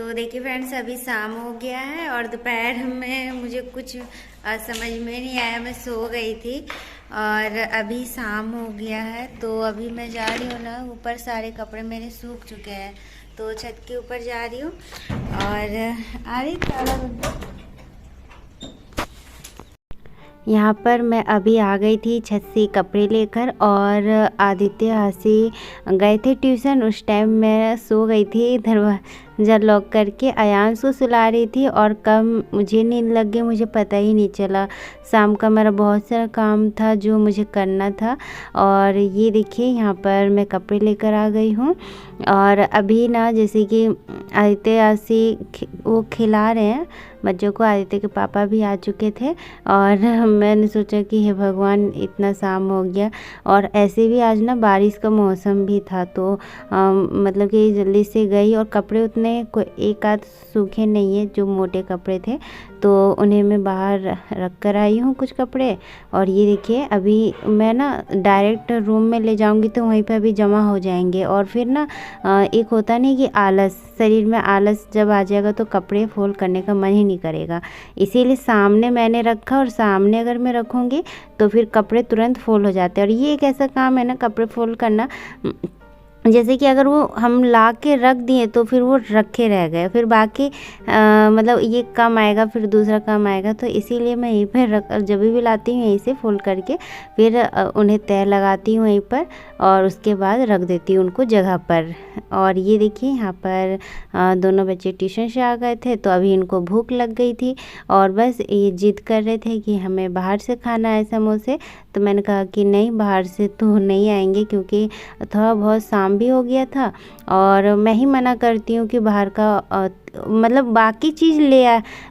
तो देखिए फ्रेंड्स, अभी शाम हो गया है और दोपहर में मुझे कुछ समझ में नहीं आया, मैं सो गई थी। और अभी शाम हो गया है तो अभी मैं जा रही हूँ ना, ऊपर सारे कपड़े मेरे सूख चुके हैं तो छत के ऊपर जा रही हूँ। और आ रही ताला बंद। यहाँ पर मैं अभी आ गई थी छत से कपड़े लेकर, और आदित्य हंसी गए थे ट्यूशन। उस टाइम मैं सो गई थी, दरवाज़ा लॉक करके अयांश को सुला रही थी, और कब मुझे नींद लग गई मुझे पता ही नहीं चला। शाम का मेरा बहुत सारा काम था जो मुझे करना था। और ये देखिए यहाँ पर मैं कपड़े लेकर आ गई हूँ। और अभी ना जैसे कि आदित्य हंसी वो खिला रहे हैं बच्चों को। आदित्य के पापा भी आ चुके थे और मैंने सोचा कि हे भगवान, इतना शाम हो गया। और ऐसे भी आज ना बारिश का मौसम भी था तो मतलब कि जल्दी से गई। और कपड़े उतने एक आध सूखे नहीं है, जो मोटे कपड़े थे तो उन्हें मैं बाहर रख कर आई हूँ कुछ कपड़े। और ये देखिए अभी मैं ना डायरेक्ट रूम में ले जाऊँगी तो वहीं पर भी जमा हो जाएंगे। और फिर ना एक होता नहीं कि आलस, शरीर में आलस जब आ जाएगा तो कपड़े फोल्ड करने का मन ही नहीं करेगा। इसीलिए सामने मैंने रखा, और सामने अगर मैं रखूँगी तो फिर कपड़े तुरंत फोल्ड हो जाते हैं। और ये एक ऐसा काम है ना कपड़े फोल्ड करना, जैसे कि अगर वो हम ला के रख दिए तो फिर वो रखे रह गए, फिर बाकी मतलब ये काम आएगा फिर दूसरा काम आएगा। तो इसीलिए मैं यहीं पर रख, जब भी लाती हूँ यहीं से फोल्ड करके फिर उन्हें तय लगाती हूँ वहीं पर, और उसके बाद रख देती हूँ उनको जगह पर। और ये देखिए यहाँ पर दोनों बच्चे ट्यूशन से आ गए थे तो अभी इनको भूख लग गई थी और बस ये जिद कर रहे थे कि हमें बाहर से खाना है समोसे। तो मैंने कहा कि नहीं, बाहर से तो नहीं आएंगे क्योंकि थोड़ा बहुत शाम भी हो गया था। और मैं ही मना करती हूँ कि बाहर का मतलब बाकी चीज़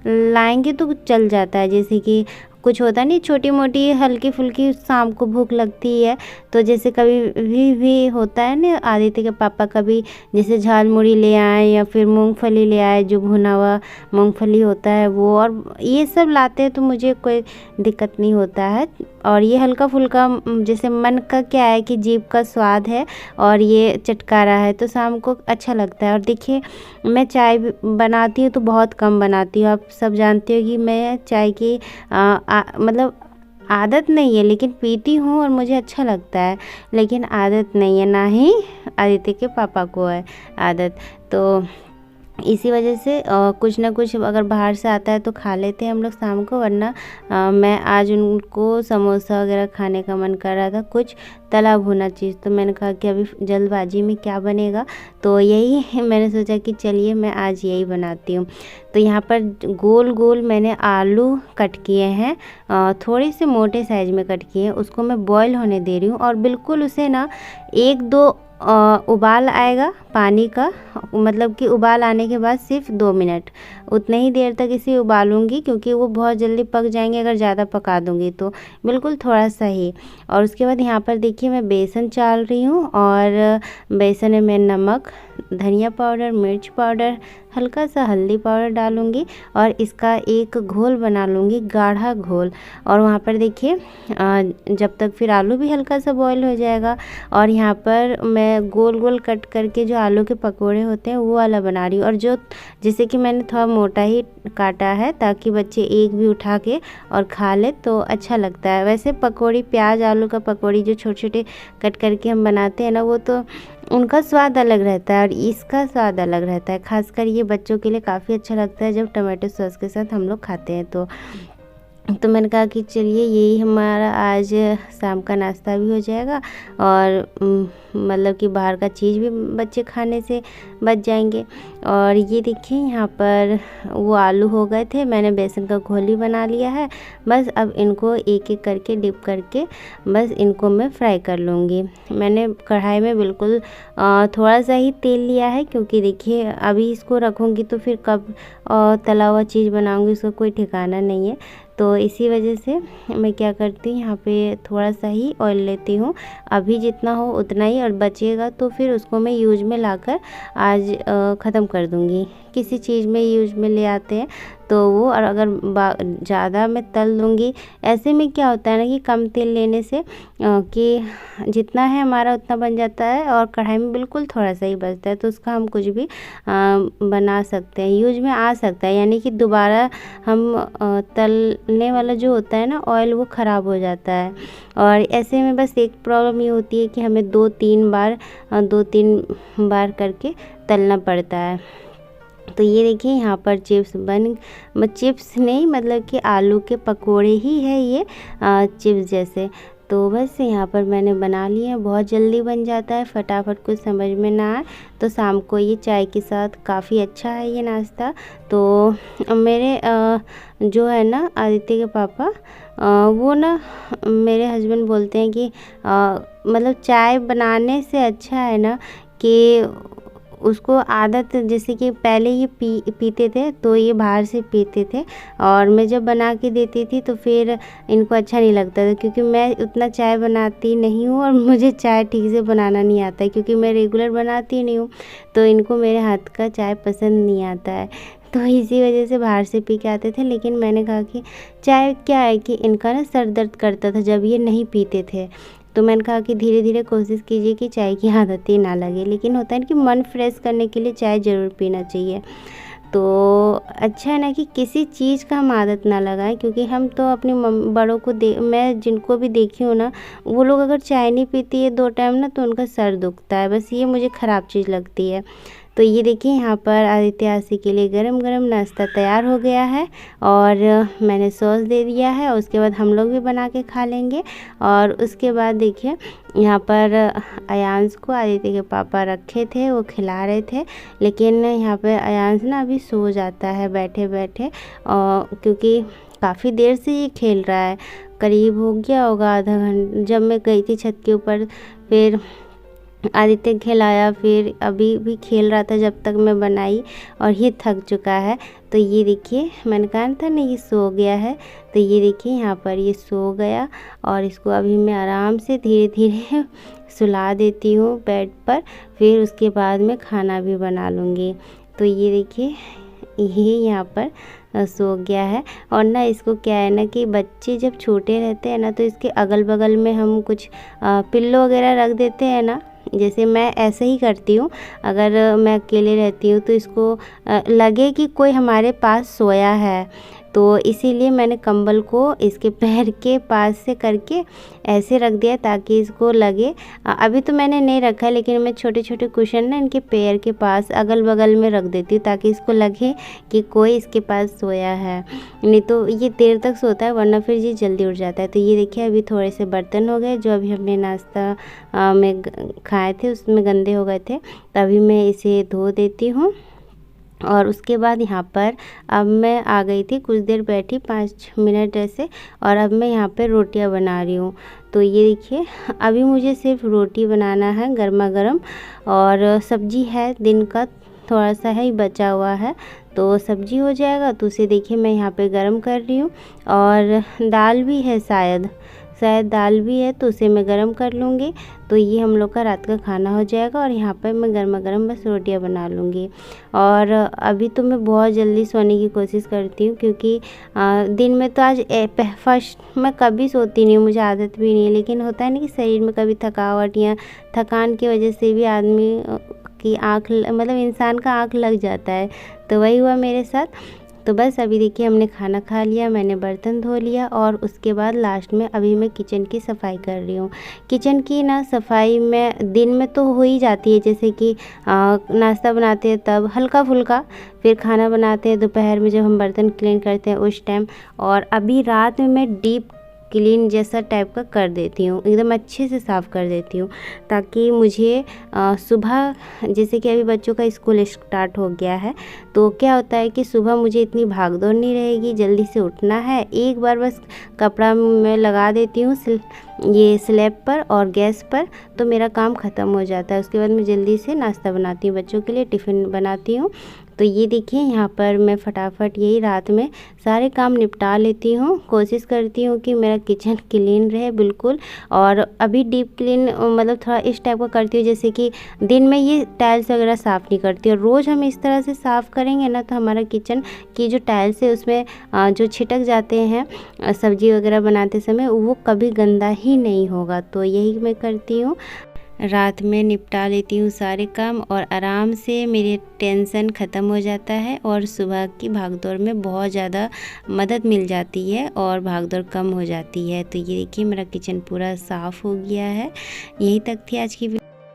लाएंगे तो चल जाता है, जैसे कि कुछ होता नहीं, छोटी मोटी हल्की फुल्की शाम को भूख लगती है तो जैसे कभी भी होता है ना, आदित्य के पापा कभी जैसे झाल मुड़ी ले आए या फिर मूंगफली ले आए, जो भुना हुआ मूंगफली होता है वो, और ये सब लाते हैं तो मुझे कोई दिक्कत नहीं होता है। और ये हल्का फुल्का जैसे मन का क्या है कि जीभ का स्वाद है और ये चटकारा है तो शाम को अच्छा लगता है। और देखिए मैं चाय बनाती हूँ तो बहुत कम बनाती हूँ, आप सब जानते हो कि मैं चाय की मतलब आदत नहीं है, लेकिन पीती हूँ और मुझे अच्छा लगता है, लेकिन आदत नहीं है, ना ही आदित्य के पापा को है आदत। तो इसी वजह से कुछ ना कुछ अगर बाहर से आता है तो खा लेते हैं हम लोग शाम को। वरना मैं आज उनको समोसा वगैरह खाने का मन कर रहा था, कुछ तला भुना चीज़, तो मैंने कहा कि अभी जल्दबाजी में क्या बनेगा, तो यही मैंने सोचा कि चलिए मैं आज यही बनाती हूँ। तो यहाँ पर गोल गोल मैंने आलू कट किए हैं, थोड़े से मोटे साइज़ में कट किए हैं, उसको मैं बॉईल होने दे रही हूँ। और बिल्कुल उसे ना एक दो उबाल आएगा पानी का, मतलब कि उबाल आने के बाद सिर्फ 2 मिनट उतने ही देर तक इसे उबालूंगी, क्योंकि वो बहुत जल्दी पक जाएंगे अगर ज़्यादा पका दूंगी तो, बिल्कुल थोड़ा सा ही। और उसके बाद यहाँ पर देखिए मैं बेसन चाल रही हूँ, और बेसन में नमक, धनिया पाउडर, मिर्च पाउडर, हल्का सा हल्दी पाउडर डालूंगी और इसका एक घोल बना लूँगी, गाढ़ा घोल। और वहाँ पर देखिए जब तक फिर आलू भी हल्का सा बॉईल हो जाएगा। और यहाँ पर मैं गोल गोल कट करके जो आलू के पकोड़े होते हैं वो वाला बना रही हूँ, और जो जैसे कि मैंने थोड़ा मोटा ही काटा है ताकि बच्चे एक भी उठा के और खा ले तो अच्छा लगता है। वैसे पकौड़ी, प्याज आलू का पकौड़ी जो छोटे छोटे कट करके हम बनाते हैं ना, वो तो उनका स्वाद अलग रहता है और इसका स्वाद अलग रहता है। खासकर ये बच्चों के लिए काफ़ी अच्छा लगता है जब टमाटो सॉस के साथ हम लोग खाते हैं। तो मैंने कहा कि चलिए यही हमारा आज शाम का नाश्ता भी हो जाएगा, और मतलब कि बाहर का चीज़ भी बच्चे खाने से बच जाएंगे। और ये देखिए यहाँ पर वो आलू हो गए थे, मैंने बेसन का घोल ही बना लिया है। बस अब इनको एक एक करके डिप करके बस इनको मैं फ्राई कर लूँगी। मैंने कढ़ाई में बिल्कुल थोड़ा सा ही तेल लिया है, क्योंकि देखिए अभी इसको रखूँगी तो फिर कब तला हुआ चीज़ बनाऊँगी उसका कोई ठिकाना नहीं है। तो इसी वजह से मैं क्या करती हूँ, यहाँ पे थोड़ा सा ही ऑयल लेती हूँ, अभी जितना हो उतना ही, और बचेगा तो फिर उसको मैं यूज में लाकर आज ख़त्म कर दूँगी। किसी चीज़ में यूज में ले आते हैं तो वो और अगर ज़्यादा मैं तल दूँगी, ऐसे में क्या होता है ना कि कम तेल लेने से कि जितना है हमारा उतना बन जाता है और कढ़ाई में बिल्कुल थोड़ा सा ही बचता है, तो उसका हम कुछ भी बना सकते हैं, यूज में आ सकता है। यानी कि दोबारा हम तलने वाला जो होता है ना ऑयल, वो ख़राब हो जाता है। और ऐसे में बस एक प्रॉब्लम ये होती है कि हमें 2-3 बार करके तलना पड़ता है। तो ये देखिए यहाँ पर चिप्स नहीं, मतलब कि आलू के पकोड़े ही है ये, चिप्स जैसे। तो बस यहाँ पर मैंने बना लिए हैं, बहुत जल्दी बन जाता है, फटाफट कुछ समझ में ना आए तो शाम को ये चाय के साथ काफ़ी अच्छा है ये नाश्ता। तो मेरे जो है ना आदित्य के पापा, वो ना मेरे हस्बैंड बोलते हैं कि मतलब चाय बनाने से अच्छा है ना कि उसको आदत, जैसे कि पहले ये पीते थे तो ये बाहर से पीते थे, और मैं जब बना के देती थी तो फिर इनको अच्छा नहीं लगता था, क्योंकि मैं उतना चाय बनाती नहीं हूँ और मुझे चाय ठीक से बनाना नहीं आता है, क्योंकि मैं रेगुलर बनाती नहीं हूँ, तो इनको मेरे हाथ का चाय पसंद नहीं आता है। तो इसी वजह से बाहर से पी के आते थे। लेकिन मैंने कहा कि चाय क्या है कि इनका ना सर दर्द करता था जब ये नहीं पीते थे, तो मैंने कहा कि धीरे धीरे कोशिश कीजिए कि चाय की आदत ही ना लगे। लेकिन होता है ना कि मन फ्रेश करने के लिए चाय ज़रूर पीना चाहिए। तो अच्छा है ना कि किसी चीज़ का हम आदत ना लगाएं, क्योंकि हम तो अपनी बड़ों को मैं जिनको भी देखी हूँ ना, वो लोग अगर चाय नहीं पीती है 2 टाइम ना, तो उनका सर दुखता है। बस ये मुझे ख़राब चीज़ लगती है। तो ये देखिए यहाँ पर आदित्य आशी के लिए गरम गरम नाश्ता तैयार हो गया है, और मैंने सॉस दे दिया है। उसके बाद हम लोग भी बना के खा लेंगे। और उसके बाद देखिए यहाँ पर अयांश को आदित्य के पापा रखे थे, वो खिला रहे थे। लेकिन यहाँ पर अयांश ना अभी सो जाता है बैठे बैठे, क्योंकि काफ़ी देर से ये खेल रहा है, करीब हो गया होगा आधा घंटा। जब मैं गई थी छत के ऊपर, फिर आदित्य खिलाया, फिर अभी भी खेल रहा था जब तक मैं बनाई, और ये थक चुका है। तो ये देखिए मैंने कहा था ना ये सो गया है, तो ये देखिए यहाँ पर ये सो गया, और इसको अभी मैं आराम से धीरे धीरे सुला देती हूँ बेड पर। फिर उसके बाद मैं खाना भी बना लूँगी। तो ये देखिए ये यहाँ पर सो गया है। और ना इसको क्या है ना कि बच्चे जब छोटे रहते हैं ना, तो इसके अगल बगल में हम कुछ पिल्लो वगैरह रख देते हैं ना, जैसे मैं ऐसे ही करती हूँ। अगर मैं अकेले रहती हूँ तो इसको लगे कि कोई हमारे पास सोया है, तो इसीलिए मैंने कंबल को इसके पैर के पास से करके ऐसे रख दिया ताकि इसको लगे। अभी तो मैंने नहीं रखा है, लेकिन मैं छोटे छोटे कुशन ना इनके पैर के पास अगल बगल में रख देती हूँ, ताकि इसको लगे कि कोई इसके पास सोया है। नहीं तो ये देर तक सोता है, वरना फिर ये जल्दी उठ जाता है। तो ये देखिए अभी थोड़े से बर्तन हो गए, जो अभी हमने नाश्ता में खाए थे उसमें गंदे हो गए थे, तभी मैं इसे धो देती हूँ। और उसके बाद यहाँ पर अब मैं आ गई थी, कुछ देर बैठी 5 मिनट ऐसे, और अब मैं यहाँ पे रोटियाँ बना रही हूँ। तो ये देखिए अभी मुझे सिर्फ रोटी बनाना है गर्मा गर्म, और सब्जी है दिन का थोड़ा सा है बचा हुआ है, तो सब्जी हो जाएगा। तो उसे देखिए मैं यहाँ पे गरम कर रही हूँ, और दाल भी है शायद दाल भी है, तो उसे मैं गरम कर लूँगी। तो ये हम लोग का रात का खाना हो जाएगा, और यहाँ पर मैं गर्मा गर्म बस रोटियाँ बना लूँगी। और अभी तो मैं बहुत जल्दी सोने की कोशिश करती हूँ, क्योंकि दिन में तो आज फर्स्ट मैं कभी सोती नहीं हूँ, मुझे आदत भी नहीं है। लेकिन होता है ना कि शरीर में कभी थकावट या थकान की वजह से भी आदमी की आँख, मतलब इंसान का आँख लग जाता है, तो वही हुआ मेरे साथ। तो बस अभी देखिए हमने खाना खा लिया, मैंने बर्तन धो लिया, और उसके बाद लास्ट में अभी मैं किचन की सफाई कर रही हूँ। किचन की ना सफाई में दिन में तो हो ही जाती है, जैसे कि नाश्ता बनाते हैं तब हल्का फुल्का, फिर खाना बनाते हैं दोपहर में जब हम बर्तन क्लीन करते हैं उस टाइम, और अभी रात में मैं डीप क्लीन जैसा टाइप का कर देती हूँ, एकदम अच्छे से साफ़ कर देती हूँ, ताकि मुझे सुबह, जैसे कि अभी बच्चों का स्कूल स्टार्ट हो गया है, तो क्या होता है कि सुबह मुझे इतनी भागदौड़ नहीं रहेगी, जल्दी से उठना है। एक बार बस कपड़ा मैं लगा देती हूँ ये स्लैब पर और गैस पर, तो मेरा काम ख़त्म हो जाता है। उसके बाद मैं जल्दी से नाश्ता बनाती हूँ, बच्चों के लिए टिफ़िन बनाती हूँ। तो ये देखिए यहाँ पर मैं फटाफट यही रात में सारे काम निपटा लेती हूँ। कोशिश करती हूँ कि मेरा किचन क्लीन रहे बिल्कुल। और अभी डीप क्लीन मतलब थोड़ा इस टाइप का करती हूँ, जैसे कि दिन में ये टाइल्स वगैरह साफ़ नहीं करती, और रोज़ हम इस तरह से साफ़ करेंगे ना तो हमारा किचन की जो टाइल्स है उसमें जो छिटक जाते हैं सब्ज़ी वगैरह बनाते समय, वो कभी गंदा ही नहीं होगा। तो यही मैं करती हूँ, रात में निपटा लेती हूँ सारे काम और आराम से मेरी टेंशन ख़त्म हो जाता है और सुबह की भागदौड़ में बहुत ज़्यादा मदद मिल जाती है और भागदौड़ कम हो जाती है। तो ये देखिए मेरा किचन पूरा साफ़ हो गया है। यहीं तक थी आज की